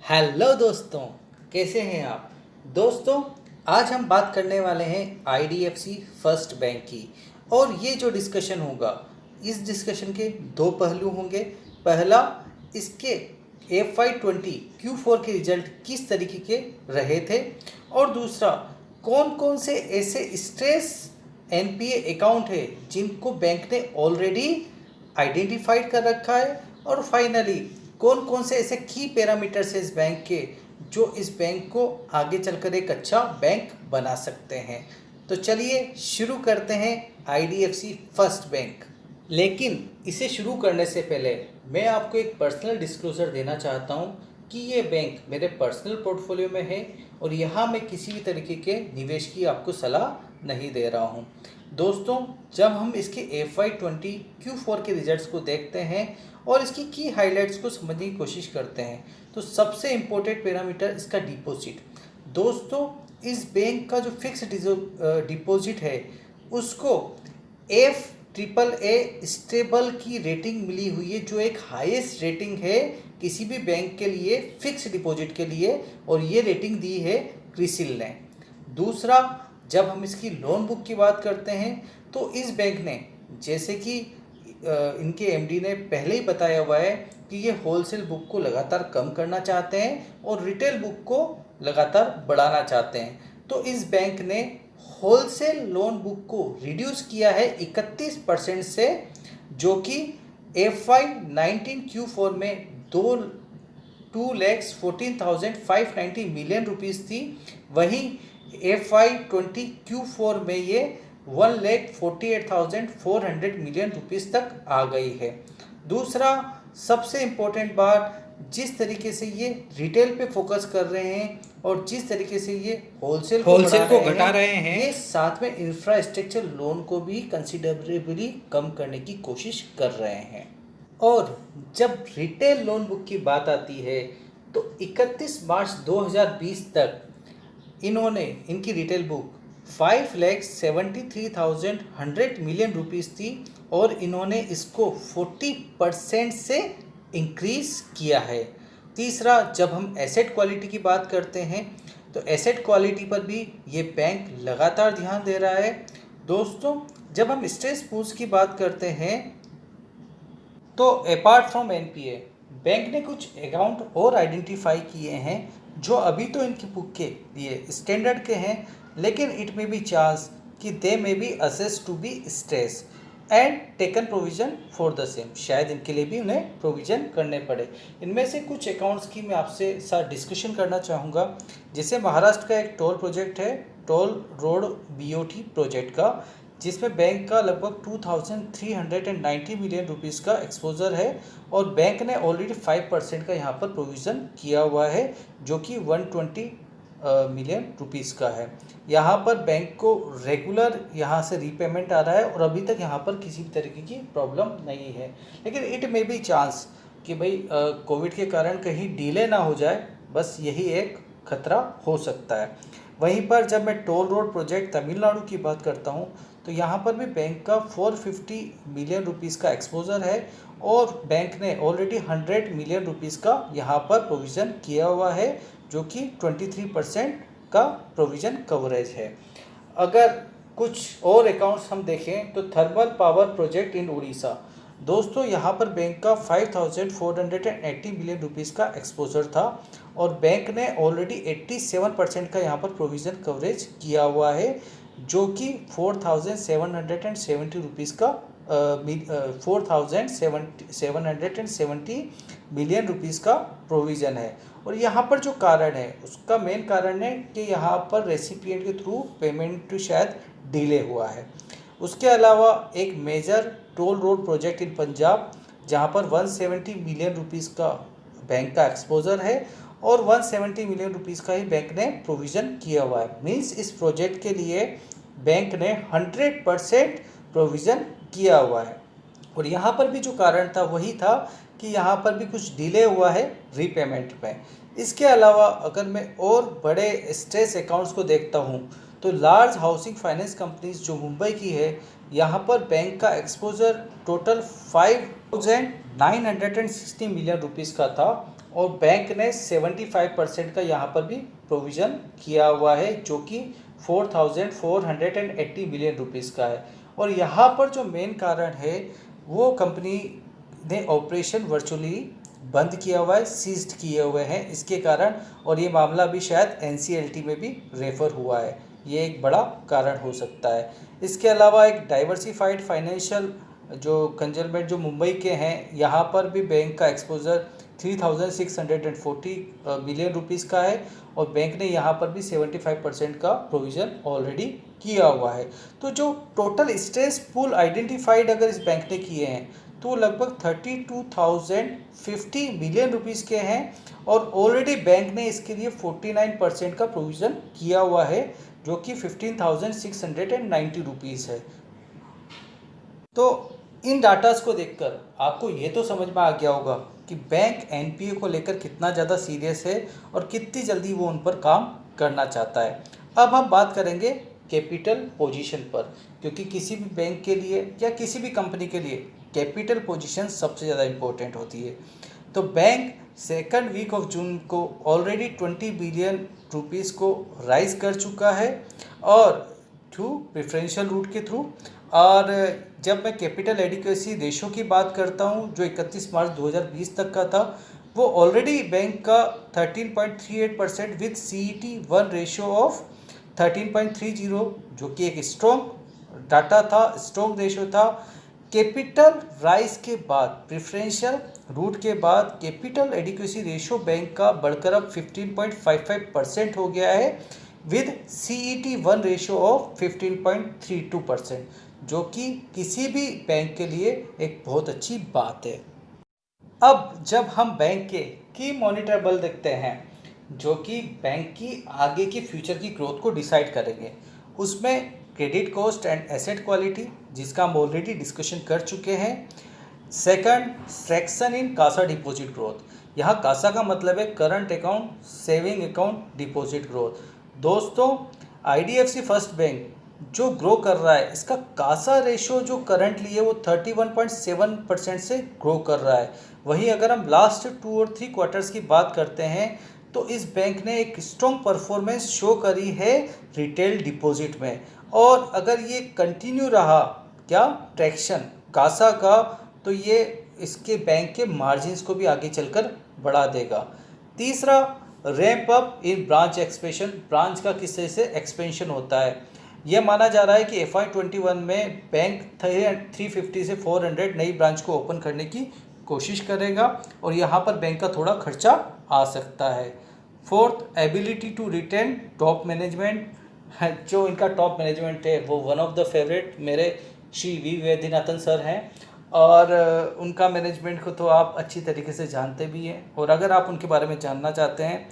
Hello दोस्तों, कैसे हैं आप। दोस्तों, आज हम बात करने वाले हैं आईडीएफसी फर्स्ट बैंक की। और ये जो डिस्कशन होगा, इस डिस्कशन के दो पहलू होंगे। पहला, इसके FY20 Q4 के रिजल्ट किस तरीके के रहे थे, और दूसरा, कौन कौन से ऐसे स्ट्रेस एनपीए अकाउंट है जिनको बैंक ने ऑलरेडी आइडेंटिफाइड कर रखा है, और फाइनली कौन कौन से ऐसे की पैरामीटर्स है इस बैंक के जो इस बैंक को आगे चलकर एक अच्छा बैंक बना सकते हैं। तो चलिए शुरू करते हैं आईडीएफसी फर्स्ट बैंक। लेकिन इसे शुरू करने से पहले मैं आपको एक पर्सनल डिस्क्लोजर देना चाहता हूँ कि ये बैंक मेरे पर्सनल पोर्टफोलियो में है और यहाँ मैं किसी भी तरीके के निवेश की आपको सलाह नहीं दे रहा हूँ। दोस्तों, जब हम इसके FY20 Q4 के रिजल्ट्स को देखते हैं और इसकी की हाइलाइट्स को समझने की कोशिश करते हैं तो सबसे इम्पोर्टेंट पैरामीटर इसका डिपॉजिट। दोस्तों, इस बैंक का जो फिक्स डिपॉजिट है उसको FAAA स्टेबल की रेटिंग मिली हुई है, जो एक हाईएस्ट रेटिंग है किसी भी बैंक के लिए फिक्स डिपॉजिट के लिए, और ये रेटिंग दी है क्रिसिल ने। दूसरा, जब हम इसकी लोन बुक की बात करते हैं तो इस बैंक ने, जैसे कि इनके एमडी ने पहले ही बताया हुआ है कि ये होलसेल बुक को लगातार कम करना चाहते हैं और रिटेल बुक को लगातार बढ़ाना चाहते हैं। तो इस बैंक ने होलसेल लोन बुक को रिड्यूस किया है 31% से, जो कि FY19 Q4 में 2,14,590 मिलियन रुपीस थी। वहीं FY20 Q4 में ये 1,48,400 मिलियन रुपीस तक आ गई है। दूसरा, सबसे इम्पोर्टेंट बात, जिस तरीके से ये रिटेल पे फोकस कर रहे हैं और जिस तरीके से ये होलसेल को घटा रहे हैं, ये साथ में इंफ्रास्ट्रक्चर लोन को भी कंसिडरेबली कम करने की कोशिश कर रहे हैं। और जब रिटेल लोन बुक की बात आती है तो 31 मार्च 2020 तक इनकी रिटेल बुक 5,73,100 मिलियन रुपीस थी और इन्होंने इसको 40% से इंक्रीज किया है। तीसरा, जब हम एसेट क्वालिटी की बात करते हैं तो एसेट क्वालिटी पर भी ये बैंक लगातार ध्यान दे रहा है। दोस्तों, जब हम स्ट्रेस पूल्स की बात करते हैं तो अपार्ट फ्रॉम एनपीए, बैंक ने कुछ अकाउंट और आइडेंटिफाई किए हैं जो अभी तो इनकी बुक के लिए स्टैंडर्ड के हैं, लेकिन इट मे बी चांस कि they may be assess to be stress and taken provision for the same. शायद इनके लिए भी उन्हें प्रोविजन करने पड़े। इनमें से कुछ अकाउंट्स की मैं आपसे साथ डिस्कशन करना चाहूँगा। जैसे महाराष्ट्र का एक टोल प्रोजेक्ट है, टोल रोड BOT प्रोजेक्ट का, जिसमें बैंक का लगभग 2,390 मिलियन रुपीस का एक्सपोजर है और बैंक ने ऑलरेडी 5% का यहाँ पर प्रोविज़न किया हुआ है, जो कि 120 मिलियन रुपीस का है। यहाँ पर बैंक को रेगुलर यहाँ से रीपेमेंट आ रहा है और अभी तक यहाँ पर किसी भी तरीके की प्रॉब्लम नहीं है। लेकिन इट मे बी चांस कि भाई कोविड के कारण कहीं डिले ना हो जाए, बस यही एक खतरा हो सकता है। वहीं पर जब मैं टोल रोड प्रोजेक्ट तमिलनाडु की बात करता हूँ तो यहाँ पर भी बैंक का 450 मिलियन रुपीस का एक्सपोजर है और बैंक ने ऑलरेडी 100 मिलियन रुपीस का यहाँ पर प्रोविज़न किया हुआ है, जो कि 23% का प्रोविज़न कवरेज है। अगर कुछ और अकाउंट्स हम देखें तो thermal power project in Orissa. दोस्तों, यहाँ पर बैंक का 5,480 मिलियन रुपीस का एक्सपोजर था और बैंक ने ऑलरेडी 87% का यहाँ पर प्रोविज़न कवरेज किया हुआ है, जो कि 4,770 रुपीस का 4,770 मिलियन रुपीस का प्रोविज़न है। और यहाँ पर जो कारण है उसका मेन कारण है कि यहाँ पर रेसिपिएंट के थ्रू पेमेंट शायद डिले हुआ है। उसके अलावा एक major toll road project in Punjab, जहाँ पर 170 मिलियन रुपीस का बैंक का एक्सपोजर है और 170 मिलियन रुपीस का ही बैंक ने प्रोविज़न किया हुआ है। मीन्स इस प्रोजेक्ट के लिए बैंक ने 100% प्रोविज़न किया हुआ है। और यहाँ पर भी जो कारण था वही था कि यहाँ पर भी कुछ डिले हुआ है रीपेमेंट में। इसके अलावा अगर मैं और बड़े स्ट्रेस अकाउंट्स को देखता हूँ तो लार्ज हाउसिंग फाइनेंस कंपनीज जो मुंबई की है, यहाँ पर बैंक का एक्सपोजर टोटल 5,960 मिलियन रुपीस का था और बैंक ने 75% का यहाँ पर भी प्रोविज़न किया हुआ है, जो कि 4,480 मिलियन रुपीज़ का है। और यहाँ पर जो मेन कारण है वो कंपनी ने ऑपरेशन वर्चुअली बंद किया हुआ है, सीज्ड किए हुए हैं इसके कारण, और ये मामला भी शायद एनसीएलटी में भी रेफर हुआ है। ये एक बड़ा कारण हो सकता है। इसके अलावा एक डाइवर्सिफाइड फाइनेंशियल जो कंजर्वेंट जो मुंबई के हैं, यहाँ पर भी बैंक का एक्सपोजर 3,640 मिलियन रुपीज़ का है, और बैंक ने यहाँ पर भी 75% का प्रोविज़न ऑलरेडी किया हुआ है। तो जो टोटल स्ट्रेस पूल आइडेंटिफाइड अगर इस बैंक ने किए हैं तो लगभग 32,050 मिलियन रुपीज़ के हैं, और ऑलरेडी बैंक ने इसके लिए 49% का प्रोविज़न किया हुआ है, जो कि 15,690 रुपीज़ है। तो इन डाटास को देखकर आपको ये तो समझ में आ गया होगा कि बैंक एनपीए को लेकर कितना ज़्यादा सीरियस है और कितनी जल्दी वो उन पर काम करना चाहता है। अब हम बात करेंगे कैपिटल पोजीशन पर, क्योंकि किसी भी बैंक के लिए या किसी भी कंपनी के लिए कैपिटल पोजीशन सबसे ज़्यादा इम्पोर्टेंट होती है। तो bank second week of June को ऑलरेडी 20 बिलियन रुपीज़ को राइज कर चुका है, और थ्रू प्रेफरेंशियल रूट के थ्रू। और जब मैं कैपिटल एडिक्वेसी रेशो की बात करता हूँ जो 31 मार्च 2020 तक का था, वो ऑलरेडी बैंक का 13.38% विद CET1 रेशो ऑफ 13.30, जो कि एक स्ट्रॉन्ग डाटा था, स्ट्रॉन्ग रेशो था। कैपिटल राइज के बाद, प्रेफरेंशियल रूट के बाद कैपिटल एडिक्वेसी रेशो बैंक का बढ़कर अब 15.55% हो गया है विद CET1 रेशो ऑफ 15.32%, जो कि किसी भी बैंक के लिए एक बहुत अच्छी बात है। अब जब हम बैंक के की मॉनिटरेबल देखते हैं जो कि बैंक की आगे की फ्यूचर की ग्रोथ को डिसाइड करेंगे, उसमें credit cost and asset quality, जिसका हम ऑलरेडी डिस्कशन कर चुके हैं। सेकंड, ट्रैक्शन इन कासा डिपॉजिट ग्रोथ। यहाँ कासा का मतलब है current account, saving account, deposit growth. दोस्तों, IDFC फर्स्ट बैंक जो ग्रो कर रहा है, इसका कासा रेशो जो करंटली है वो 31.7% से ग्रो कर रहा है। वहीं अगर हम लास्ट 2 और 3 क्वार्टर्स की बात करते हैं तो इस बैंक ने एक स्ट्रॉन्ग परफॉर्मेंस शो करी है रिटेल डिपॉजिट में, और अगर ये कंटिन्यू रहा क्या ट्रैक्शन कासा का, तो ये इसके बैंक के मार्जिन्स को भी आगे चलकर बढ़ा देगा। तीसरा, ramp up in branch expansion. Branch का किस तरह से एक्सपेंशन होता है, यह माना जा रहा है कि FY21 में बैंक 350 से 400 नई ब्रांच को ओपन करने की कोशिश करेगा, और यहाँ पर बैंक का थोड़ा खर्चा आ सकता है। Fourth, ability to retain top management. जो इनका टॉप मैनेजमेंट है वो वन ऑफ द फेवरेट मेरे श्री वी वैद्यनाथन सर हैं, और उनका मैनेजमेंट को तो आप अच्छी तरीके से जानते भी हैं, और अगर आप उनके बारे में जानना चाहते हैं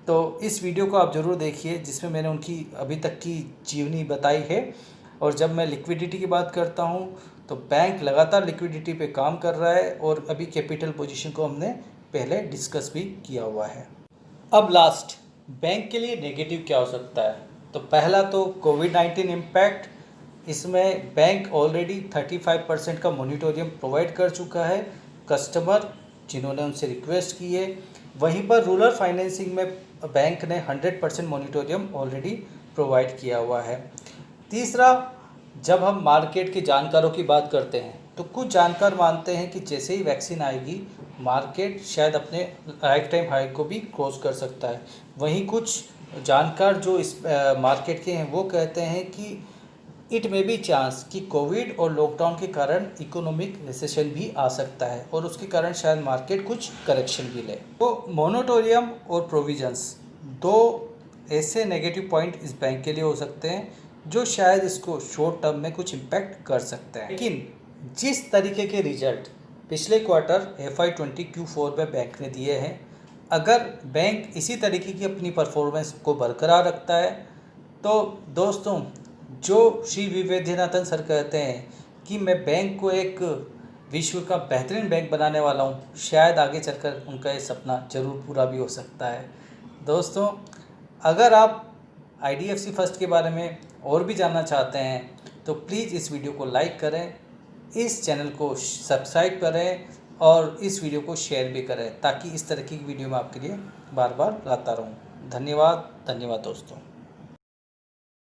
तो इस वीडियो को आप ज़रूर देखिए, जिसमें मैंने उनकी अभी तक की जीवनी बताई है। और जब मैं लिक्विडिटी की बात करता हूं तो बैंक लगातार लिक्विडिटी पे काम कर रहा है, और अभी कैपिटल पोजीशन को हमने पहले डिस्कस भी किया हुआ है। अब लास्ट, बैंक के लिए नेगेटिव क्या हो सकता है। तो पहला तो कोविड-19 इम्पैक्ट। इसमें बैंक ऑलरेडी 35% का मॉनिटोरियम प्रोवाइड कर चुका है कस्टमर जिन्होंने उनसे रिक्वेस्ट की है। वहीं पर रूरल फाइनेंसिंग में बैंक ने 100% मॉनिटोरियम ऑलरेडी प्रोवाइड किया हुआ है। तीसरा, जब हम मार्केट के जानकारों की बात करते हैं तो कुछ जानकार मानते हैं कि जैसे ही वैक्सीन आएगी मार्केट शायद अपने लाइफ टाइम हाई को भी क्रॉस कर सकता है। वहीं कुछ जानकार जो इस मार्केट के हैं वो कहते हैं कि इट मे बी चांस कि कोविड और लॉकडाउन के कारण इकोनॉमिक रिसेशन भी आ सकता है, और उसके कारण शायद मार्केट कुछ करेक्शन भी ले। तो मोनिटोरियम और प्रोविजंस दो ऐसे नेगेटिव पॉइंट इस बैंक के लिए हो सकते हैं जो शायद इसको शॉर्ट टर्म में कुछ इम्पैक्ट कर सकते हैं। लेकिन जिस तरीके के रिजल्ट पिछले क्वार्टर FY20 Q4 में बैंक ने दिए हैं, अगर बैंक इसी तरीके की अपनी परफॉर्मेंस को बरकरार रखता है तो दोस्तों, जो श्री वी वैद्यनाथन सर कहते हैं कि मैं बैंक को एक विश्व का बेहतरीन बैंक बनाने वाला हूँ, शायद आगे चलकर उनका ये सपना ज़रूर पूरा भी हो सकता है। दोस्तों, अगर आप IDFC फर्स्ट के बारे में और भी जानना चाहते हैं तो प्लीज़ इस वीडियो को लाइक करें, इस चैनल को सब्सक्राइब करें, और इस वीडियो को शेयर भी करें ताकि इस तरह की वीडियो मैं आपके लिए बार बार लाता रहूं। धन्यवाद दोस्तों।